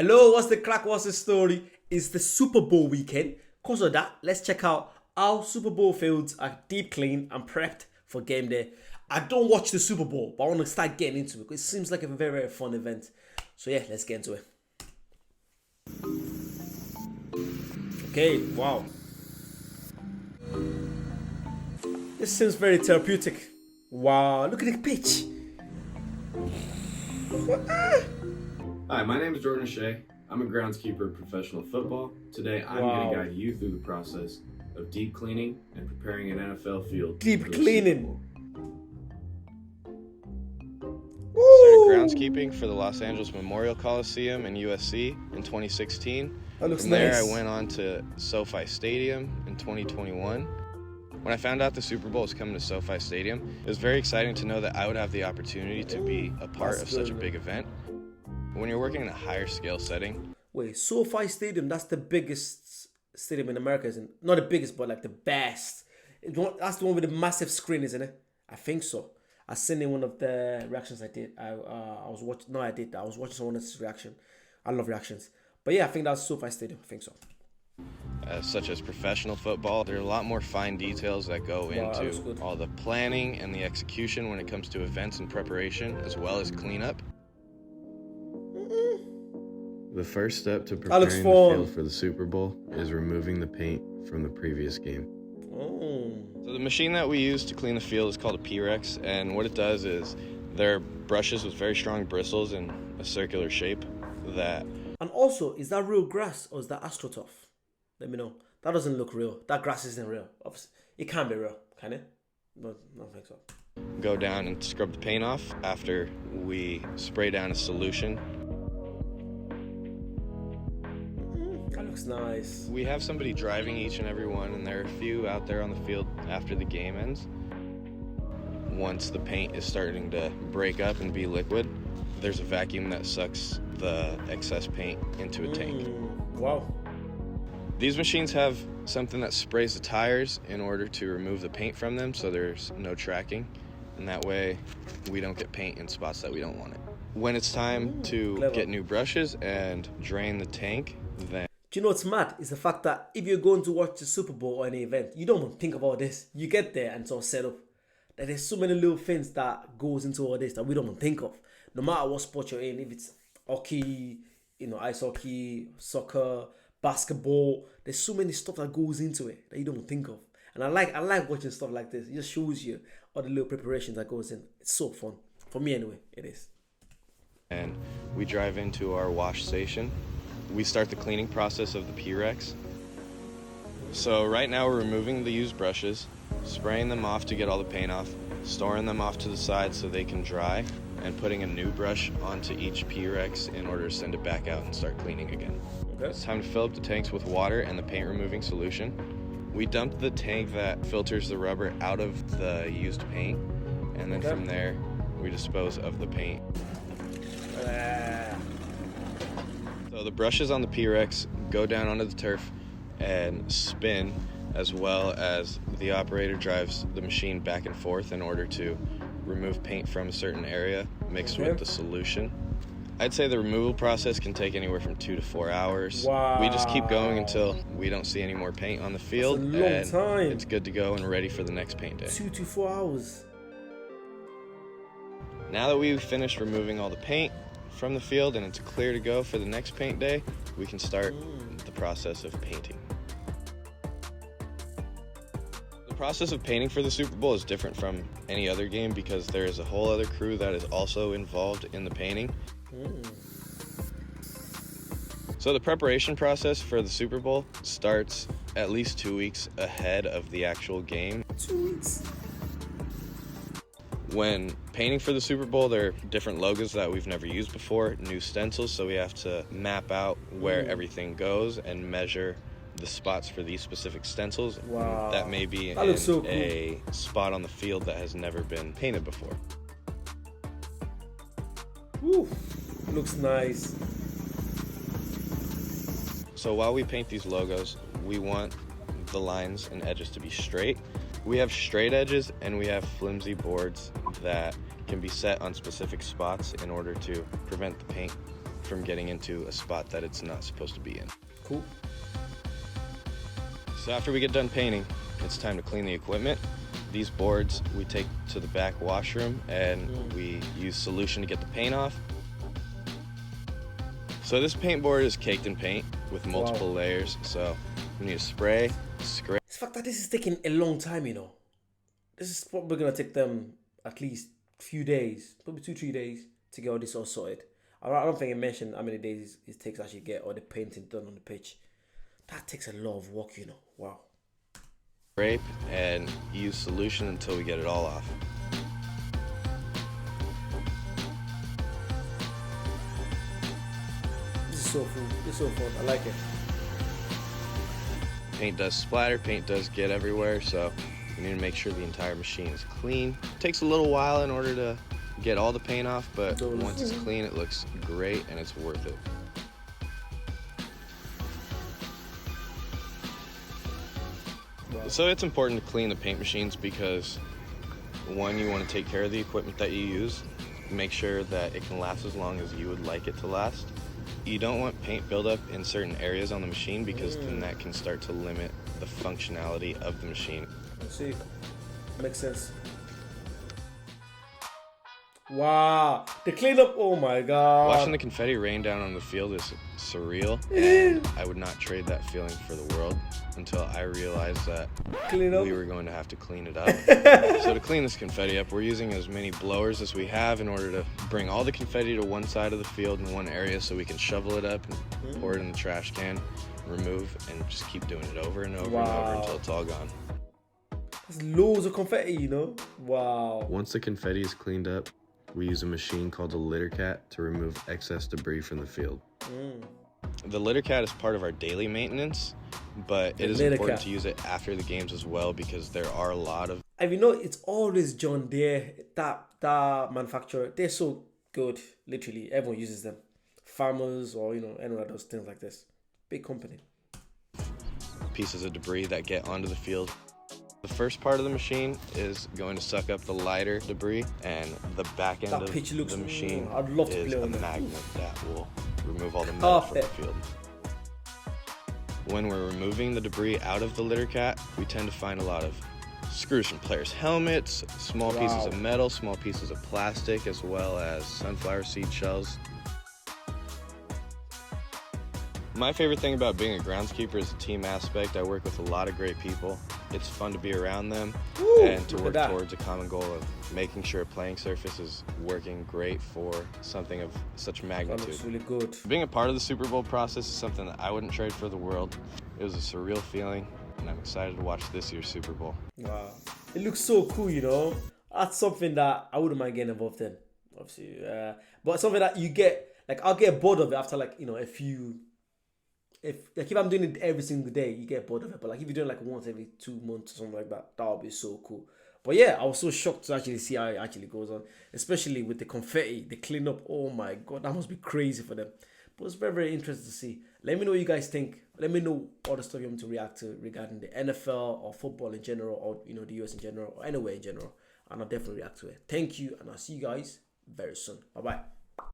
Hello, what's the crack? What's the story? It's the Super Bowl weekend. Because of that, let's check out how Super Bowl fields are deep clean and prepped for game day. I don't watch the Super Bowl, but I want to start getting into it because it seems like a very, very fun event. So yeah, let's get into it. Okay, wow. This seems very therapeutic. Wow, look at the pitch. Hi, my name is Jordan Shea. I'm a groundskeeper in professional football. Today, I'm going to guide you through the process of deep cleaning and preparing an NFL field. Deep cleaning. Started groundskeeping for the Los Angeles Memorial Coliseum and USC in 2016. That looks From there, nice. I went on to SoFi Stadium in 2021. When I found out the Super Bowl was coming to SoFi Stadium, it was very exciting to know that I would have the opportunity to be a part That's of such a good. big event. When you're working in a higher scale setting, Wait, SoFi Stadium, that's the biggest stadium in America, isn't it? Not the biggest, but like the best. That's the one with the massive screen, isn't it? I think so. I seen in one of the reactions I did. I was watching. No, I did. I was watching someone's reaction. I love reactions. But yeah, I think that's SoFi Stadium. I think so. such as professional football, there are a lot more fine details that go Wow, that looks into good. all the planning and the execution when it comes to events and preparation, as well as cleanup. The first step to looks preparing the fun. field for the Super Bowl is removing the paint from the previous game. Oh. So the machine that we use to clean the field is called a P-Rex, and what it does is they're brushes with very strong bristles in a circular shape that And also, is that real grass or is that AstroTurf? Let me know. That doesn't look real. That grass isn't real. Obviously, it can't be real, can it? No, I don't think so. go down and scrub the paint off after we spray down a solution. That looks nice. We have somebody driving each and every one, and there are a few out there on the field after the game ends. Once the paint is starting to break up and be liquid, there's a vacuum that sucks the excess paint into a tank. Wow. These machines have something that sprays the tires in order to remove the paint from them, so there's no tracking, and that way we don't get paint in spots that we don't want it. When it's time to clever. get new brushes and drain the tank, then Do you know what's mad? Is the fact that if you're going to watch the Super Bowl or any event, you don't even think about this. You get there and it's all set up. That there's so many little things that goes into all this that we don't even think of. No matter what sport you're in, if it's hockey, ice hockey, soccer, basketball, there's so many stuff that goes into it that you don't think of. And I like watching stuff like this. It just shows you all the little preparations that goes in. It's so fun. For me anyway, it is. and we drive into our wash station. We start the cleaning process of the P-Rex. So right now we're removing the used brushes, spraying them off to get all the paint off, storing them off to the side so they can dry, and putting a new brush onto each P-Rex in order to send it back out and start cleaning again. Okay. It's time to fill up the tanks with water and the paint removing solution. We dump the tank that filters the rubber out of the used paint, and then Okay. from there we dispose of the paint. So the brushes on the P-Rex go down onto the turf and spin, as well as the operator drives the machine back and forth in order to remove paint from a certain area mixed Okay. with the solution. I'd say the removal process can take anywhere from 2 to 4 hours. We just keep going until we don't see any more paint on the field, long and time. it's good to go and ready for the next paint day. 2 to 4 hours. Now that we've finished removing all the paint from the field and it's clear to go for the next paint day, we can start the process of painting. The process of painting for the Super Bowl is different from any other game because there is a whole other crew that is also involved in the painting. So the preparation process for the Super Bowl starts at least 2 weeks ahead of the actual game. 2 weeks. When painting for the Super Bowl, there are different logos that we've never used before, new stencils, so we have to map out where everything goes and measure the spots for these specific stencils. Wow. That may be That in looks so cool. a spot on the field that has never been painted before. Woo. Looks nice. So while we paint these logos, we want the lines and edges to be straight. We have straight edges and we have flimsy boards that can be set on specific spots in order to prevent the paint from getting into a spot that it's not supposed to be in. Cool. So after we get done painting, it's time to clean the equipment. These boards we take to the back washroom and we use solution to get the paint off. So this paint board is caked in paint with multiple layers, so we need to spray, scrape. It's the fact that this is taking a long time, you know. This is probably gonna take them at least a few days, probably 2-3 days to get all this all sorted. I don't think it mentioned how many days it takes to actually get all the painting done on the pitch. That takes a lot of work, you know. Wow. Scrape and use solution until we get it all off. This is so cool. This is so fun. I like it. Paint does splatter, paint does get everywhere, so we need to make sure the entire machine is clean. It takes a little while in order to get all the paint off, but once it's clean, it looks great and it's worth it. So it's important to clean the paint machines because, one, you want to take care of the equipment that you use, make sure that it can last as long as you would like it to last. You don't want paint buildup in certain areas on the machine because then that can start to limit the functionality of the machine. Let's see. Makes sense. Wow, the cleanup, oh my god. Watching the confetti rain down on the field is surreal, and I would not trade that feeling for the world until I realized that we were going to have to clean it up. So to clean this confetti up, we're using as many blowers as we have in order to bring all the confetti to one side of the field in one area so we can shovel it up and pour it in the trash can, remove, and just keep doing it over and over and over until it's all gone. There's loads of confetti, you know? Wow. Once the confetti is cleaned up, we use a machine called a litter cat to remove excess debris from the field. The litter cat is part of our daily maintenance, but it is important to use it after the games as well because there are a lot of... And you know, it's always John Deere, that manufacturer. They're so good, literally. Everyone uses them. Farmers or, you know, anyone that does things like this. Big company. Pieces of debris that get onto the field. The first part of the machine is going to suck up the lighter debris, and the back end of the machine is a magnet that will remove all the metal from the field. When we're removing the debris out of the litter cat, we tend to find a lot of screws from players' helmets, small pieces of metal, small pieces of plastic, as well as sunflower seed shells. My favorite thing about being a groundskeeper is the team aspect. I work with a lot of great people. It's fun to be around them and to work towards a common goal of making sure a playing surface is working great for something of such magnitude. That looks really good. Being a part of the Super Bowl process is something that I wouldn't trade for the world. It was a surreal feeling, and I'm excited to watch this year's Super Bowl. Wow. It looks so cool, you know? That's something that I wouldn't mind getting involved in, obviously. But something that you get, like, I'll get bored of it after, like, you know, a few... If I'm doing it every single day, you get bored of it. But like if you're doing like once every 2 months or something like that, that would be so cool. But yeah, I was so shocked to actually see how it actually goes on, especially with the confetti, the cleanup. Oh my god, that must be crazy for them. But it's very, very interesting to see. Let me know what you guys think. Let me know all the stuff you want to react to regarding the NFL or football in general, or you know the US in general, or anywhere in general, and I'll definitely react to it. Thank you, and I'll see you guys very soon. Bye bye.